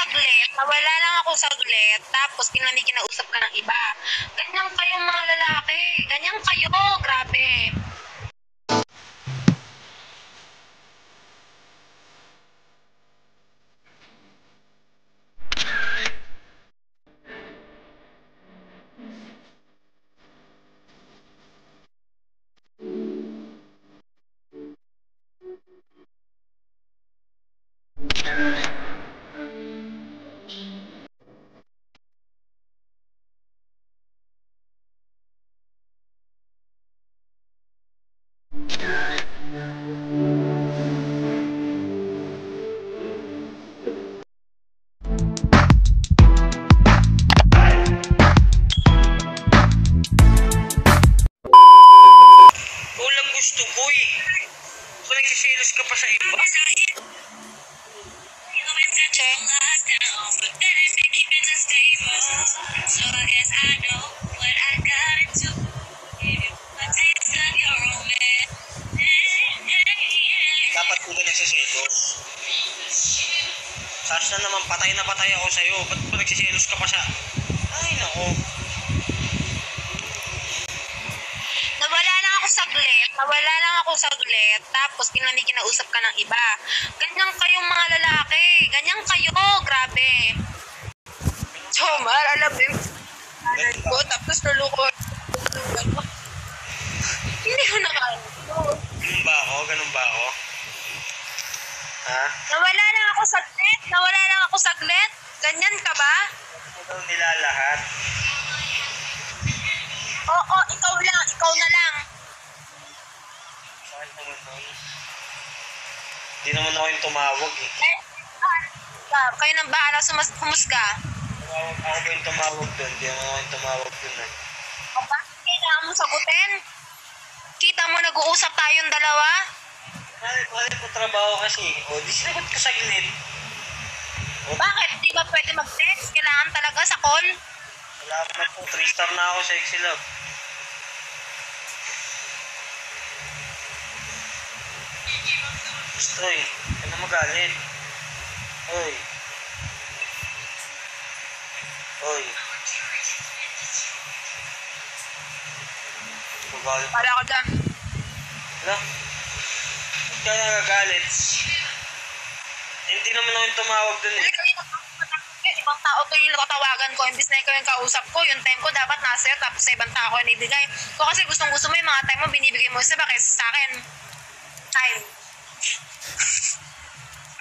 saglit, nawala lang ako saglit, tapos kinausap ka ng iba. Ganyan kayong mga lalaki, ganyan kayo, grabe. Walang gusto ko eh. Kung nagsiselos ka pa sa iba. Dapat ko ba nagsiselos? Sas na naman, patay na patay ako sa'yo. Ba't pa nagsiselos ka pa sa... Ay, nako. Nawala lang ako saglit, tapos kinausap ka ng iba. Ganyan kayong mga lalaki, ganyan kayo, grabe. Chomar, alam mo yung ko, tapos lulukot. Hindi ko nakano. Ganun ba ako? Ha? Nawala lang ako saglit. Ganyan ka ba? Ikaw nila lahat. Oo, ikaw na lang. Saan naman nun? Di naman ako yung tumawag eh. Kayo nang bahala humusga. Tumawag ako ba yung tumawag dun? Di naman ako yung tumawag dun eh. O bakit kailangan mo sagutin? Kita mo nag-uusap tayong dalawa? Mahal ko trabaho kasi. O, di sinagot ka saglit. Bakit? Di ba pwede mag-text? Kailangan talaga sa call? Salamat po. 3-star na ako, sexy love. Gusto eh. Huwag na magalit. Oy. Magalit. Para ako dyan. Wala. Ba't ka nagagalit? Hindi naman ako yung tumawag dun eh. Ibang tao to yung tatawagan ko. Imbis na ikaw yung kausap ko, yung time ko dapat nasa iyo, tapos sa ibang tao ko inibigay. Ko kasi gustong-gusto mo yung mga time mo, binibigay mo sa kaysa sa akin. Time.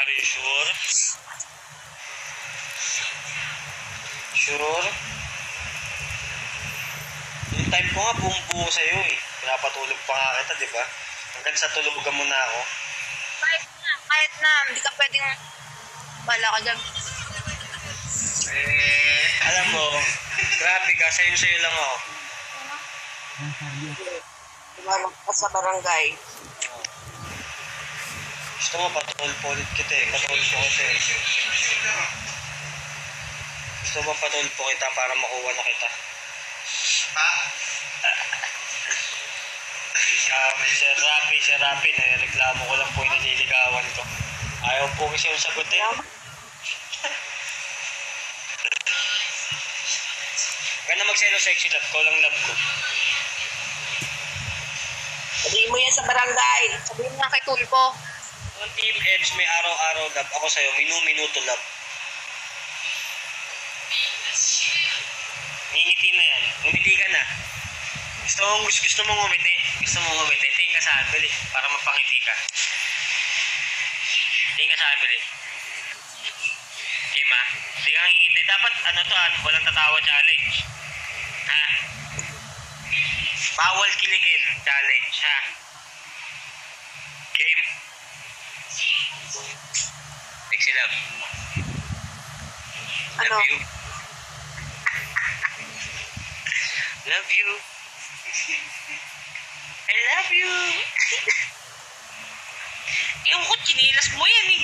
Are you sure? Sure? Yung time ko nga buong buo sa'yo eh. Pinapatulog pa nga kita, di ba? Hanggang sa tulugan mo na ako. Kahit na, hindi ka pwedeng... Bala ka dyan. Alam mo, grabe ka, sa'yo lang ako. Tumawag ka sa barangay. Gusto mo, patulpo ulit kita eh. Patulpo kita eh. Gusto mo, patulpo kita para makuha na kita. Ha? Sir Rapi, reklamo ko lang po yung nililigawan ko. Ayaw po kasi yung sagutin. Huwag na magselo sexy love ko, lang love ko. Sabihin mo yan sa barangay. Sabihin mo kay Tulpo. Kung Team Edge may araw-araw love, ako sa'yo, minu-minuto love. Ngingiti na yan. Ngumiti ka na. Gusto mong ngumiti. Tingin ka sa akin, bili. Para mapangiti ka. Tingin ka sa akin, bili. Ima, di kang ngingiti. Dapat, walang tatawa challenge. Ha? Bawal kiligin challenge, ha? Game? Sexy love. Ano? Love you. Love you. I love you. Yung ko, chinilas mo yan eh.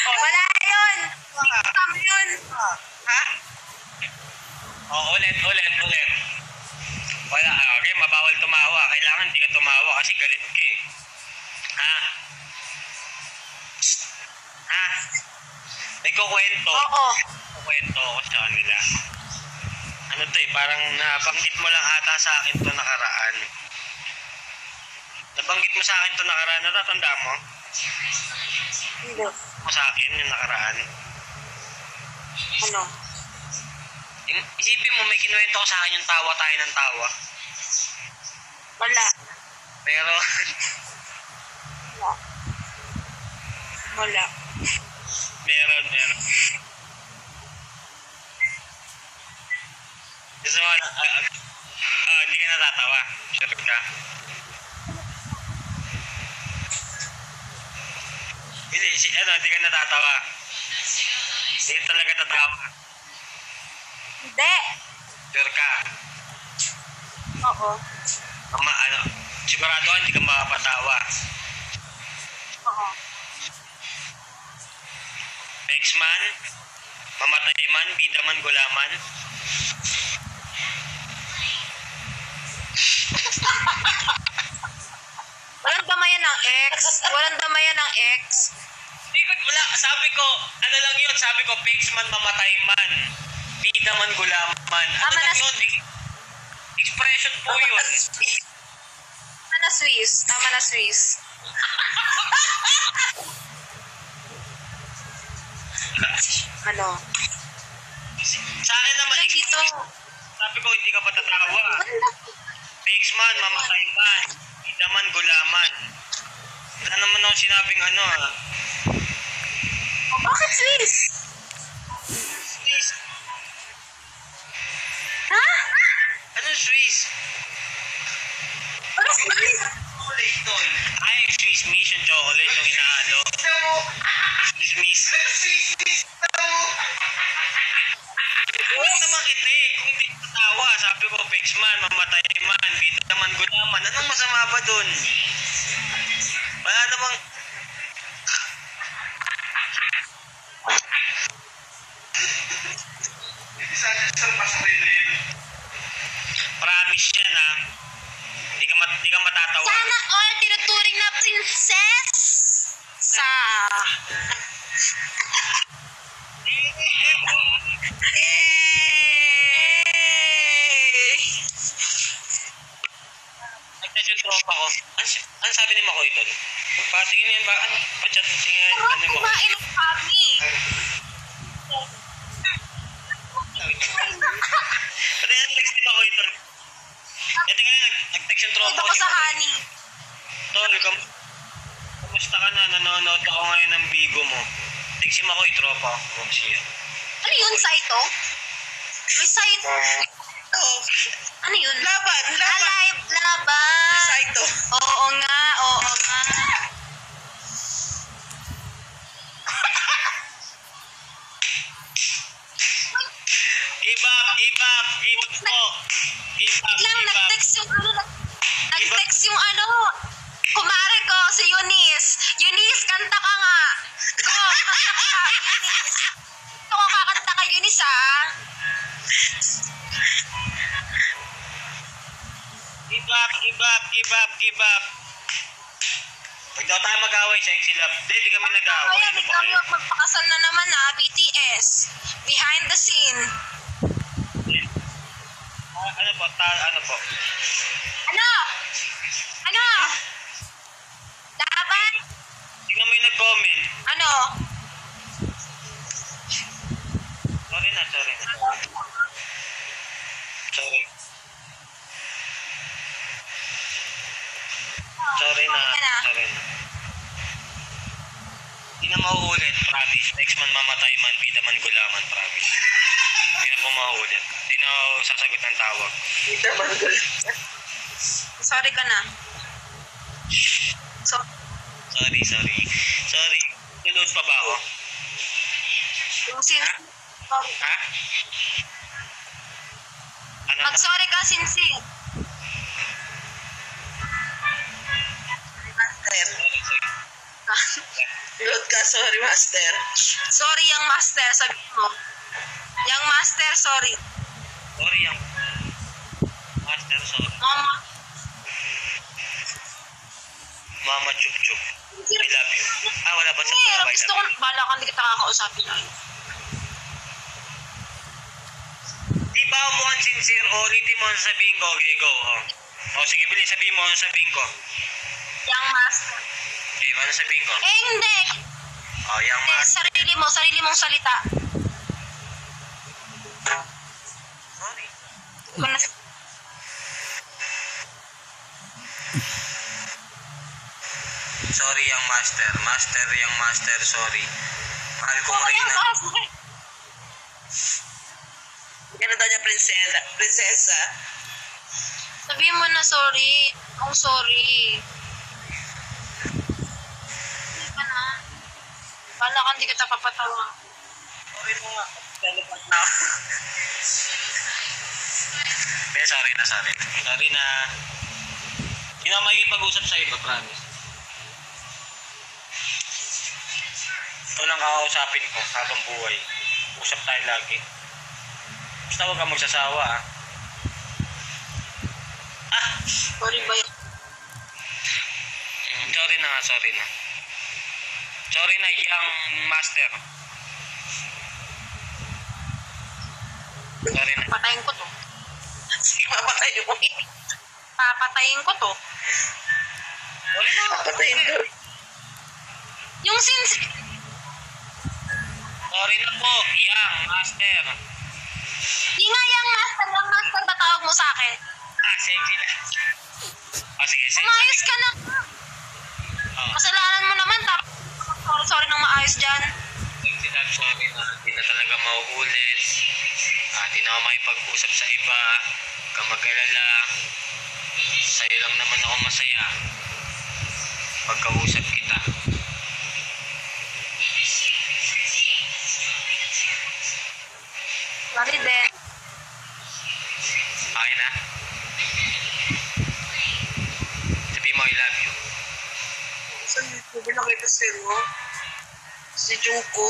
Wala yun. Tiktam yun. Ha? Oh, ulit. Wala, okay, mabawal tumawa. Kailangan di ka tumawa kasi galit ka eh. Ha? Ha? May kukwento. Oo. Kukwento ako sa kanila. Ano to eh, parang nabanggit mo lang ata sa akin to nakaraan. Nabanggit mo sa akin to nakaraan, natatanda mo? Hindi. Mo sa akin yung nakaraan. Ano? Isipin mo, may kinuwento ko sa akin yung tawa tayo ng tawa. Wala. Pero, Wala. Wala. meron. Gusto mo, hindi ka natatawa. Sure ka. Hindi ka natatawa. Hindi talaga tatawa. Hindi. Sure ka. Oo. Sigurado ka, hindi ka makapatawa. Oo. Ex-man, mamatay man, bida man, gulaman. Walang damayan ng ex. Walang damayan ng ex. Wala, sabi ko, ano lang yun, sabi ko, ex-man, mamatay man, bida man, gulaman. Ano Tama lang na. yun, expression po yun. Tama na, Swiss. Tama na, Swiss. Ano? Sa akin naman, Wala dito. sabi ko, hindi ka patatawa. Wala. Ex-man, mamatay man, bida man, gulaman. Wala naman ako sinabing ano Oh, bakit Swiss? Swiss. Ha? Ano Swiss? Ano Swiss? Chocolate to. Ay, Swiss Miss yung chocolate yung inaalo. Swiss Miss. Ano naman kita eh, kung hindi tatawa, sabi ko, Pexman, mamatay man, bida man, gulaman, anong masama ba dun? Wala namang... Promise yan ha. Hindi ka matatawa. Sana all tinuturing na princess sa... Nag-test yung tropa ko. Ano sabi ni Makoy doon? Patingin yan ba? Ano? Pachat mo tingin. Ano Sarap ni Makoy? kumain ng kami. Pati nag-text ni Makoy doon. Ito nga, nag-text yung tropa Ito ko. ko sa honey. Tol, kamusta ka na? Nanonood ako ngayon ng bigo mo. Text si Makoy, tropa ko. Siya. Ano yun, Saito? May Saito. Oo. Ano yun? Laban. Alive, laban. Saito. Oo nga, oo nga. Give up po. Biglang nag-text yung nag-text yung kumare ko, si Eunice. Eunice, kanta ka nga. Oh, kanta ka, Eunice. Ito ko kakanta ka, Eunice, ha? Give up. Huwag daw tayo mag-away, sexy love. Hindi kami nag-away. Kaya, Ano ba biglang kayo? magpakasal na naman, ha? BTS. Behind the scene. Ano po? Ano po? Ano? Ano? Dapat? Tingnan mo yung nag-comment. Ano? Sorry na. Sorry. Sorry na. Hindi na mauulit, promise. Next man mamatay man, bida man gulaman, promise. Hindi na po mauulit. Hindi na ako sasagot ng tawag. Kita manggol. Sorry ka na. So, Sorry. Nanood pa ba ako? yung sin... Ha? Ano? Mag-sorry ka, sincere. Master. Load ka, sorry, master. Sorry, yung master, sabi mo. Yung master, sorry. Sorry yung... Master, sorry. Mama. Mama Chup Chup. I love you. Ah, wala ba sa Pero I gusto ko, love you? bala ka, hindi kita kakausapin. Di ba mo ang sincere o ulitin mo ang sabihin ko? Okay, go. O sige, bilis, sabihin mo ang sabihin ko. Young master. Okay, ano sabihin ko? Hindi. Oh, yang Hindi, mas. sarili mong salita. Sorry. Kung nas- Sorry, yang master. Master, yang master, sorry. Mahal kong Young Reyna. master. Yan daw niya prinsesa. Prinsesa. Sabihin mo na sorry. Oh, sorry. Hindi ka na. Bala ka, hindi kita papatawa. Okay mo nga. Telepat na. Hindi, sorry na, sorry. Sorry na. Hindi na makikipag-usap sa iba, promise. Ito lang kakausapin ko habang buhay. Usap tayo lagi. Basta huwag kang magsasawa, ah. Sorry ba yun? Sorry na nga, sorry na. Sorry na, yang master. Sorry na. Patayin ko to. Sige, mapatay mo. Papatayin ko to. Sorry na. Papatayin daw. Yung since... Sorry na po, yang master. Di nga yung master ba tawag mo sa akin? Sige na. Sige, sige. Umayos ka na. Oh. Kasalanan mo naman. Sorry nang maayos dyan. Sinabi sa akin na hindi na talaga mauulit. Hindi na ako makipag-usap sa iba. Huwag kang mag-alala. Sa'yo lang naman ako masaya. Pagkausap kita. Sorry din. Okay na? Sabi mo, I love you. Sa YouTube, nakita sa'yo. Si Junko.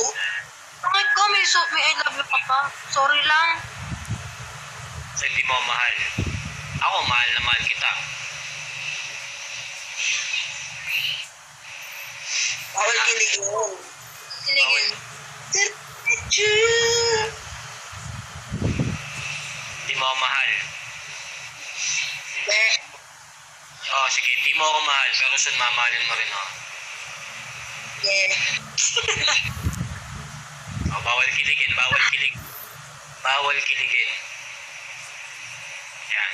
Bakit ko? May I love you ka pa. Sorry lang. So, hindi mo ako mahal. Ako, mahal na mahal kita. Bawal kiligin. Siligin. Hindi mo ako mahal. Be. Oh, sige, hindi mo ako mahal. Pero soon, mamahalin mo rin ako. Yeah. Oh, bawal kiligin, bawal kilig. Bawal kiligin. Yan.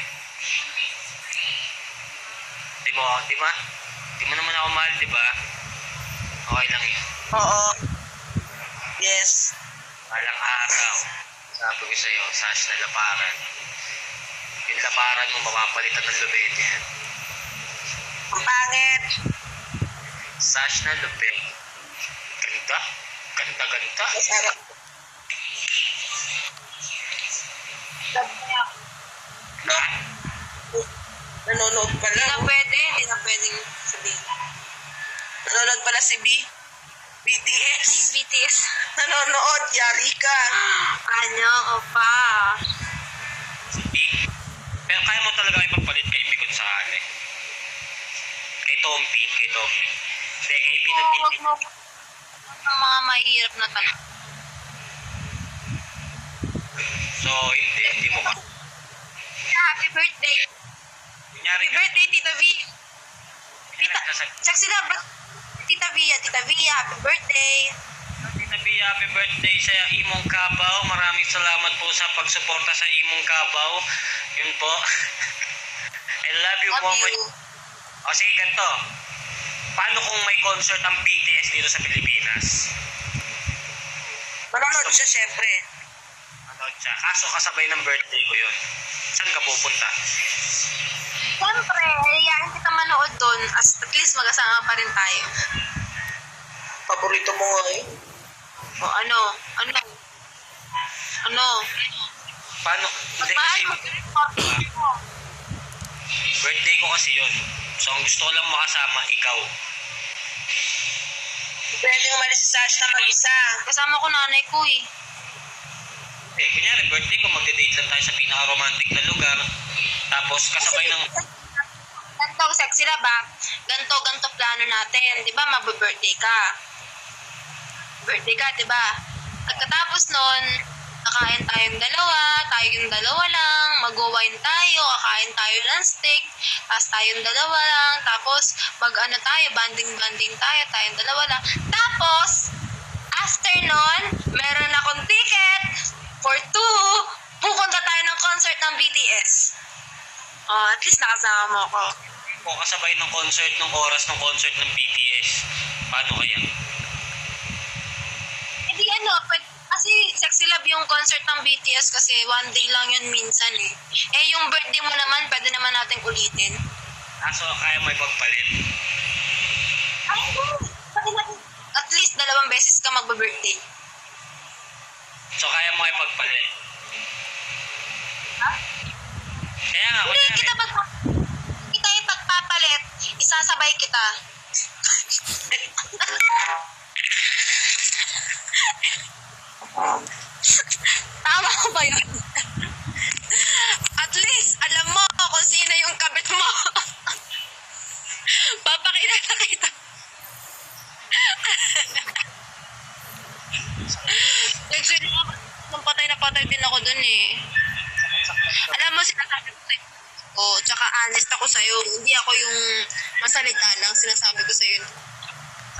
Di mo naman ako mahal, di ba? Okay lang yun. Oo. Yes. Walang araw. Sabi ko sa'yo, sash na laparan. Yung laparan mo, mapapalitan ng lubid yan. Ang pangit. Sash na lubid. Ganda. Ganda. Masarap. Ha? Nanonood pala. Hindi na pwedeng sabihin. Nanonood pala si BTS. BTS. Nanonood. Yari ka. Ano ko pa? Hindi. Pero kaya mo talaga ipagpalit kay Bigot sa Ali. Kay Tompi. Hindi, kay Oo, Binag wag mo. Ang mga mahirap na talaga. So, hindi mo ka. Happy birthday. Kunyari Happy birthday, Tita V. Sexy na ba? Tita V, happy birthday. Tita B, happy birthday sa Imong Kabaw. Maraming salamat po sa pagsuporta sa Imong Kabaw. Yun po. I love you po. Love you. O sige, ganito. Paano kung may concert ang BTS dito sa Pilipinas? Manonood siya, syempre. Ano siya? Kaso kasabay ng birthday ko yun. Saan ka pupunta? Siyempre, ayayain kita manood doon. At least magkasama pa rin tayo. Paborito mo nga eh. O ano? Paano? Hindi Mahal kasi mo. birthday ko kasi yun. So ang gusto ko lang makasama, ikaw. Pwede umalis si Sash na mag-isa. Kasama ko nanay ko eh. Kunyari birthday ko, magde-date lang tayo sa pinaka-romantic na lugar. Tapos kasabay ng... Ito, sexy na ba? Ganto plano natin. Di ba, mabibirthday ka? Birthday ka, di ba? Pagkatapos nun, kakain tayong dalawa lang, mag-wine tayo, kakain tayo ng steak, tapos tayong dalawa lang, tapos mag-ano tayo, banding tayo, tayong dalawa lang. Tapos, after nun, meron akong ticket for 2, pupunta tayo ng concert ng BTS. Oh, at least nakasama mo ko. O kasabay ng concert, ng oras ng concert ng BTS. Paano kaya? Hindi kasi sexy love yung concert ng BTS kasi one day lang yun minsan eh. Eh yung birthday mo naman, pwede naman natin ulitin. So kaya mo ipagpalit? Ay, pwede natin. At least 2 beses ka magbe-birthday. So kaya mo ipagpalit? Ha? Kaya nga, Hindi kita ipagpapalit, isasabay kita. Tama ko ba yun? At least, alam mo kung sino yung kabit mo. Papakilala kita. Actually, nung patay na patay din ako dun eh. Alam mo, sinasabi ko sa'yo. Oh, tsaka honest ako sa'yo. Hindi ako yung masalita lang. Sinasabi ko sa'yo.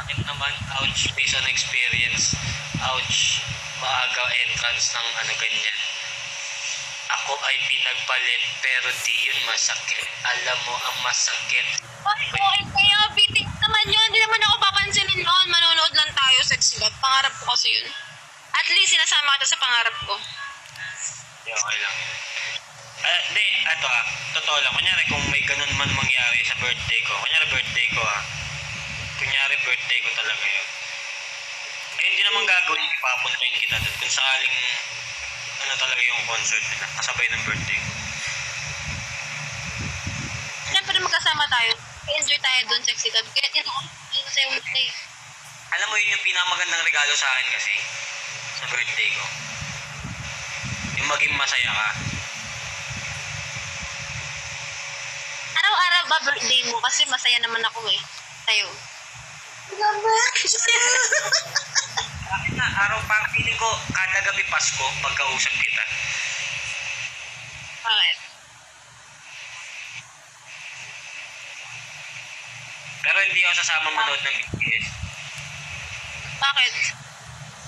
Sakit naman, ouch, based on experience. Ouch, maaga entrance ng ano ganyan. Ako ay pinagpalit pero di yun masakit. Alam mo ang masakit. Okay, kaya bitin naman yun. Hindi naman ako papansinin noon. Manonood lang tayo, sexy love. Pangarap ko kasi yun. At least sinasama kita sa pangarap ko. Okay lang. Hindi, totoo lang. Kunyari kung may ganun man mangyari sa birthday ko. Kunyari birthday ko Kunyari birthday ko talaga yun. Ay, hindi naman gagawin. Ipapuntahin kita doon. Kung sakaling ano talaga yung concert nila. Kasabay ng birthday ko. Siyempre magkasama tayo. Enjoy tayo doon, sexy love. Kaya yun ako sa'yo birthday. Alam mo yun yung pinakamagandang regalo sa akin kasi sa birthday ko. Yung maging masaya ka. Araw-araw ba birthday mo? Kasi masaya naman ako eh. Sa'yo. Bakit na, araw parang feeling ko kada gabi Pasko pagkausap kita. Bakit? Pero hindi ako sasama manood ng BTS. Bakit?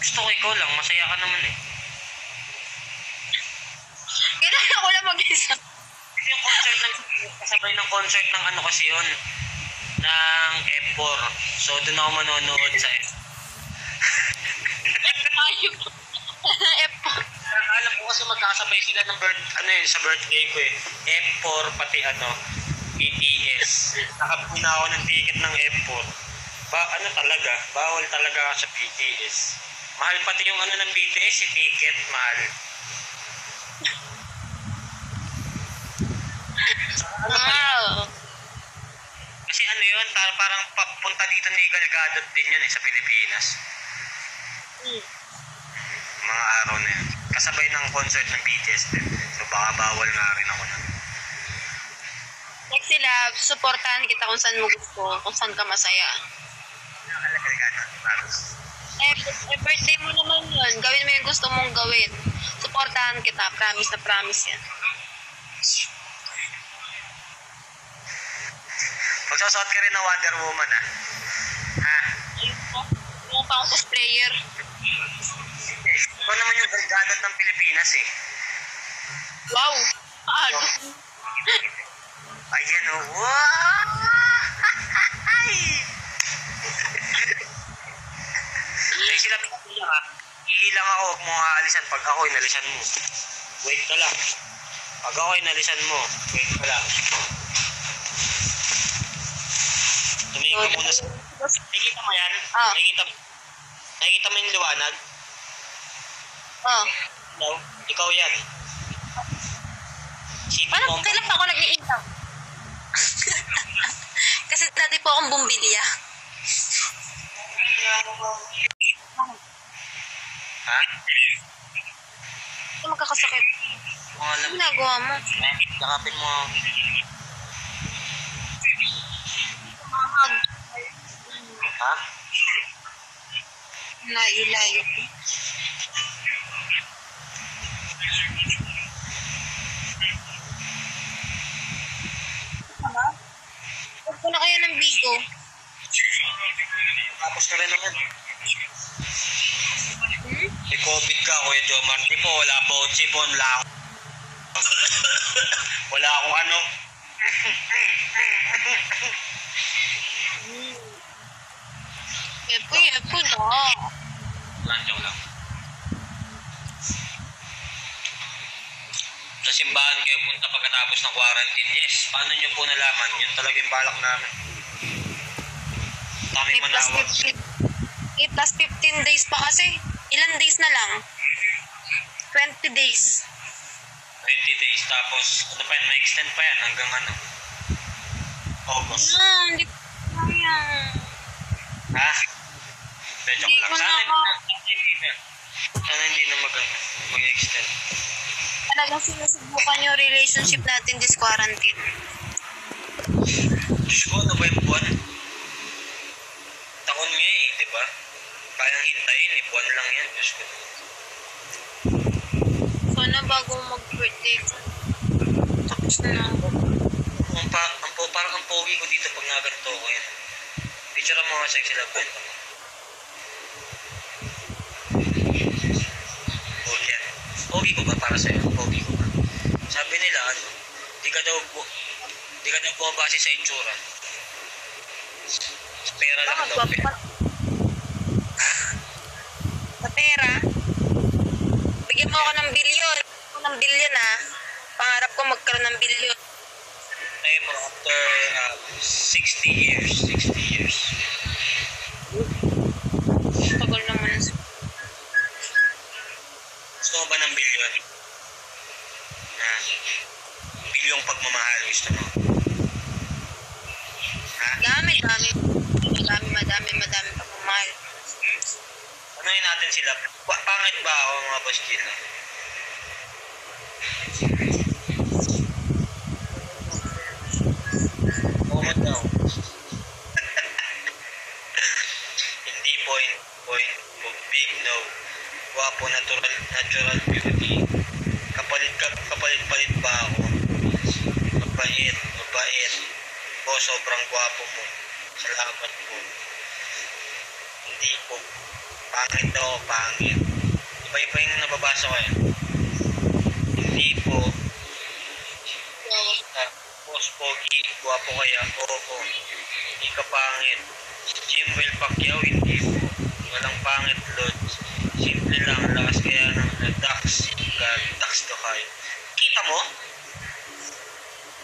Gusto ko ikaw lang, masaya ka naman eh. Kailangan ko lang mag-isa. Yung concert kasabay ng concert ng ano kasi yun, ng F4. So doon ako manonood sa F4. Ayun. F4. Alam ko kasi magkasabay sila ng sa birthday ko eh. F4 pati BTS. Nakapuna ako ng ticket ng F4. Talaga, bawal talaga ako sa BTS. Mahal pati yung ng BTS, si ticket, mahal. Wow. Kasi yun, parang papunta dito ni Gal Gadot din yun sa Pilipinas. Mga araw na yun. Kasabay ng concert ng BTS din. So baka bawal nga rin ako na. Sexy love, susuportahan kita kung saan mo gusto, kung saan ka masaya. Birthday mo naman yun. Gawin mo yung gusto mong gawin. Suportahan kita. Promise na promise yan. Magsasuot ka rin ng Wonder Woman ha? Ayun po. Yung pa akong cosplayer. Ikaw naman yung Gal Gadot ng Pilipinas eh. Wow. Paano? Ayan o. Wow! Ay sila pinapila ka. Ihilang ako, huwag mo nga alisan. Pag ako inalisan mo. Wait ka lang. Pag ako inalisan mo, wait ka lang. Tumingin ka muna sa... Nakikita mo yan? Ah. Nakikita mo yung liwanag? Oh. No? Ikaw yan. Sipin mo... Paano kailan pa ako nag-iilaw? Kasi dati po akong bumbilya. Ha? Ito magkakasakit. Kung alam Ano ginagawa mo? Yakapin mo. Ha? Layo-layo. Ano? Huwag ko na kaya ng bigo. Tapos na rin naman. Hmm? May COVID ka, Kuya Jomar. Di po, wala po. Sipon lang. Wala akong ano. Epo na. Lanjong lang. Sa simbahan kayo punta pagkatapos ng quarantine. Yes, paano nyo po nalaman? Yun talaga yung balak namin. Daming manawag. Plus 15 days pa kasi. Ilan days na lang? 20 days. 20 days. Tapos, ano pa yan? May extend pa yan hanggang ano? August. Hindi ko kaya. Ha? Medyo Hindi lang. ko Sana na- hindi na mag-extend. Talagang sinusubukan yung relationship natin this quarantine. Diyos ko, ano ba yung buwan? Taon nga eh, di ba? Kayang hintayin eh, buwan lang yan. Diyos ko. Sana bago mag-birthday ko. Tapos na. Parang ang pogi ko dito pag naganto ko yan. Picture ang mga sexy love kwento mo. Pogi yan. Pogi ko ba para sa'yo? Pogi ko ba? Sabi nila ano, di ka daw bumabase sa itsura. Sa pera lang daw. Ha? Sa pera? Bigyan mo ako ng bilyon. Ng bilyon ah. Pangarap ko magkaroon ng bilyon. Tayo mo after 60 years. 60 years. Tagal naman. Gusto mo ba ng bilyon? Ha? Bilyong pagmamahal gusto mo? Ha? Madami pagmamahal. Ano natin sila? Pangit ba ako mga boss dito? Pangit daw. Hindi point, big no. Wapo, natural beauty. Kapalit ba ako? Mabait. O, sobrang gwapo mo. Salamat po. Hindi po. Pangit daw, pangit. Iba-iba yung nababasa ko eh. Hindi po. Boss Pogi, gwapo kaya? Oo. Hindi ka pangit. Jimwell Pacquiao, hindi po. Walang pangit, Lods. Simple lang, lakas kaya ng Dax. Dax to kayo. Kita mo?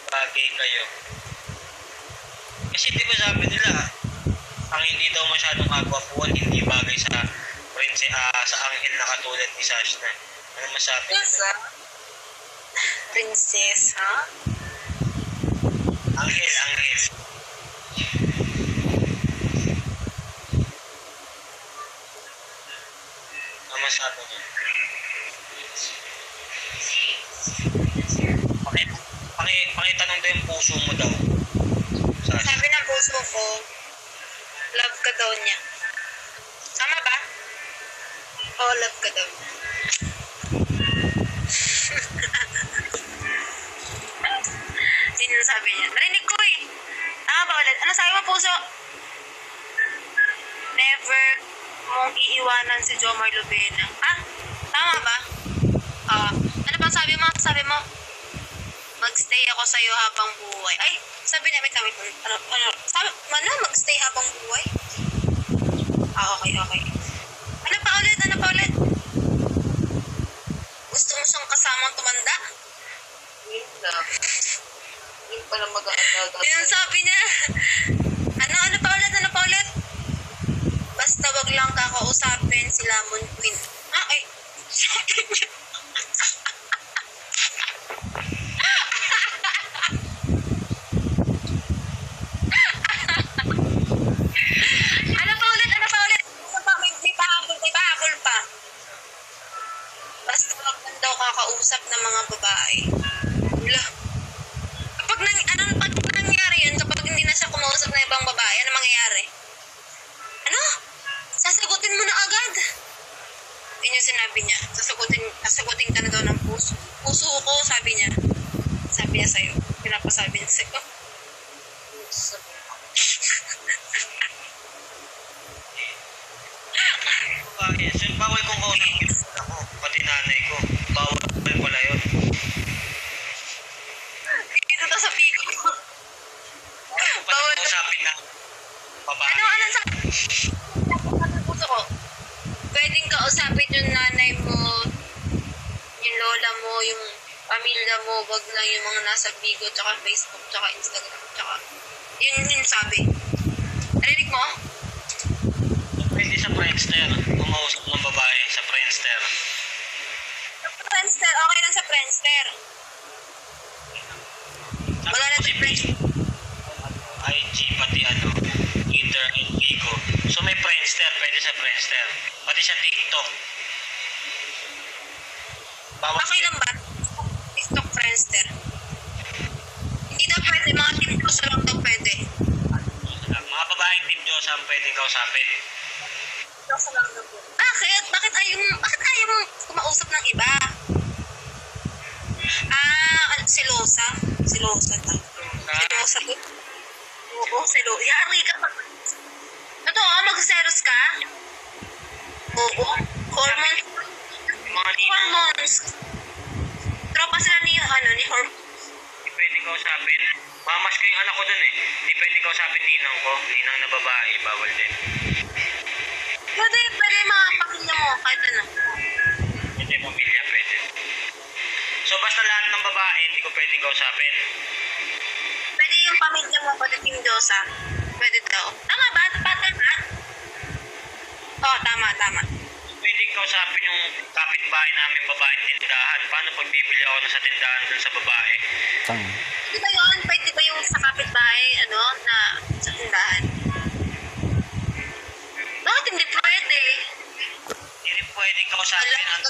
Bagay kayo. Kasi di ba sabi nila, ang hindi daw masyadong kagwapuan, hindi bagay sa sa anghel na katulad ni Sashna. Ano masabi nila? Princess, ha? Anghel. Ano masabi nila? Pakitanong daw yung puso mo daw. Sashna. Sabi ng puso ko, love ka daw niya. Tama ba? Oo, love ka daw niya. Sino sabi niya? Narinig ko eh. Tama ba ulit? Ano sabi mo, puso? Never mong iiwanan si Jomar Lubena. Ah? Tama ba? Ano bang sabi mo? Sabi mo, magstay ako sa'yo habang buhay. Ay, sabi niya, wait, sabi, magstay habang buhay? Okay. Ano pa ulit? Gusto mo siyang kasamang tumanda? Yun lang. Yun pala mag-aagaga. Yun sabi niya. Ano pa ulit? Basta wag lang kakausapin si Lamon Queen. Sabi niya. Ano pa ulit? May pahabol pa. Basta wag lang daw kakausap ng mga babae. Wala. Pag nangyari yun, kapag hindi na siya sasabihin ko. Babae, so bawal kong kausapin ako, pati nanay ko. Bawal pala yun. Dito to sa Bigo. Pati Bawal. kausapin na babae. Ano sa... Puso ko. Pwedeng kausapin yung nanay mo, yung lola mo, yung pamilya mo, wag lang yung mga nasa Bigo, tsaka Facebook, tsaka Instagram, tsaka... Yun yung sabi. Narinig mo? Pwede sa Friendster, kumausap ng babae sa Friendster. Friendster, okay lang sa Friendster. Wala na si sa Friendster. IG, pati Twitter, and Bigo. So may Friendster, pwede sa Friendster. Pati sa TikTok. Bawal Okay lang ba? TikTok Friendster. Hindi daw pwede, mga team ko sa lang daw pwede. mga babaeng Team Diyos ang pwedeng kausapin. Bakit? Bakit ayaw mo kumausap ng iba? Selosa? Selosa ta. Selosa to. Oo, selosa. Yari ka pa. Totoo, magselos ka? Oo. Hormones. Mga ninang, Hormones. Tropa sila ni Hormones. hindi pwedeng kausapin. Mamas ko yung anak ko dun eh. Hindi pwedeng kausapin ninang ko. Ninang na babae, bawal din. Pwede mga pamilya mo, kahit ano. Hindi, pamilya pwede. So basta lahat ng babae, hindi ko pwedeng kausapin. Pwede yung pamilya mo, pwede Team Dosa. Pwede daw. Tama ba? Pattern ba? Oo, tama. Pwedeng kausapin yung kapitbahay namin babae tindahan. Paano pag bibili ako na sa tindahan dun sa babae? Pwede ba yun? Pwede ba yung sa kapitbahay, na sa tindahan? Bakit hindi pwede? Hindi rin pwedeng kausapin ang...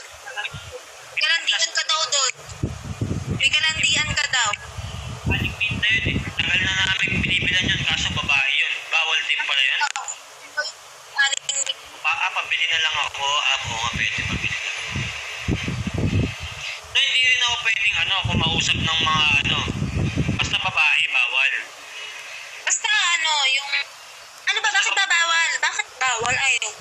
Galandian ka daw doon. May galandian ka daw. Aling pinta yun eh. Tagal na namin binibilan yun kaso babae yun. Bawal din pala yun. Pabili na lang ako. Oo nga pwede, pabili na lang. No, hindi rin ako pwedeng kumausap ng mga basta babae, bawal. Basta yung... Ano ba? Bakit ba bawal? Bakit bawal? Ayaw.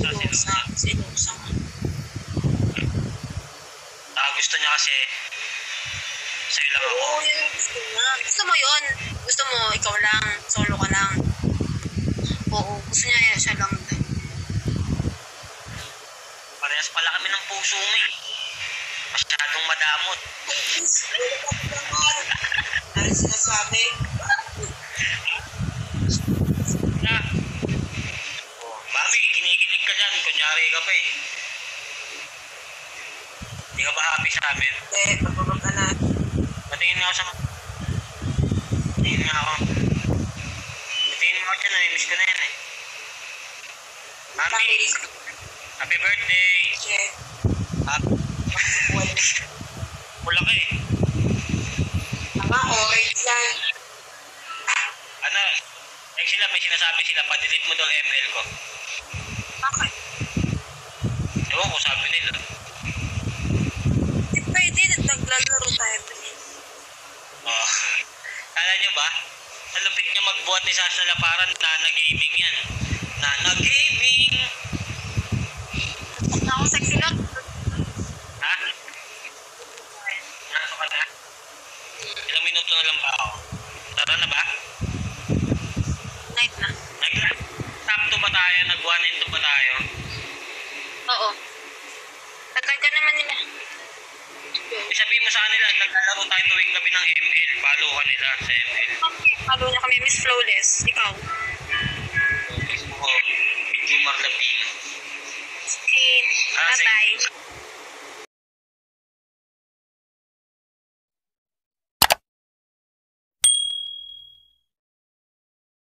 Silosa. Silosa. Gusto niya kasi sa'yo lang ako. Oo, yun gusto niya. Gusto mo yun? Gusto mo, ikaw lang, solo ka lang. Oo, gusto niya siya lang. Parehas pala kami ng puso mo eh. Masyadong madamot. Ano sinasabi? Na. Mami, kinikilig ka dyan. Kunyari ka pa eh. Hindi ka ba happy sa amin? Pagpapag ka na. Patingin nga ako sa... Patingin nga ako. Patingin mo ako dyan. Namimiss ko na yan eh. Mami, happy birthday. Pula ka eh. Orange yan. May sinasabi sila, pa-delete mo daw ML ko. Bakit? Ewan ko, sabi nila. Hindi pwede, naglalaro tayo. Oh. Kala nyo ba? Ang lupit niya magbuhat ni Sas na laparan, Nana Gaming yan. Nana Gaming! Ako sexy lang. Ha? Nasa ka na? Ilang minuto na lang pa ako. Tara na ba? Night na. Top 2 ba tayo? Nag-1 and 2 ba tayo? Oo. Tagal ka naman nila. Sabihin mo sa kanila, naglalaro tayo tuwing gabi ng ML. Follow ka nila sa ML. Follow niya kami, Miss Flawless. Ikaw. Facebook ko, Jumar Lapino. Okay. Bye-bye.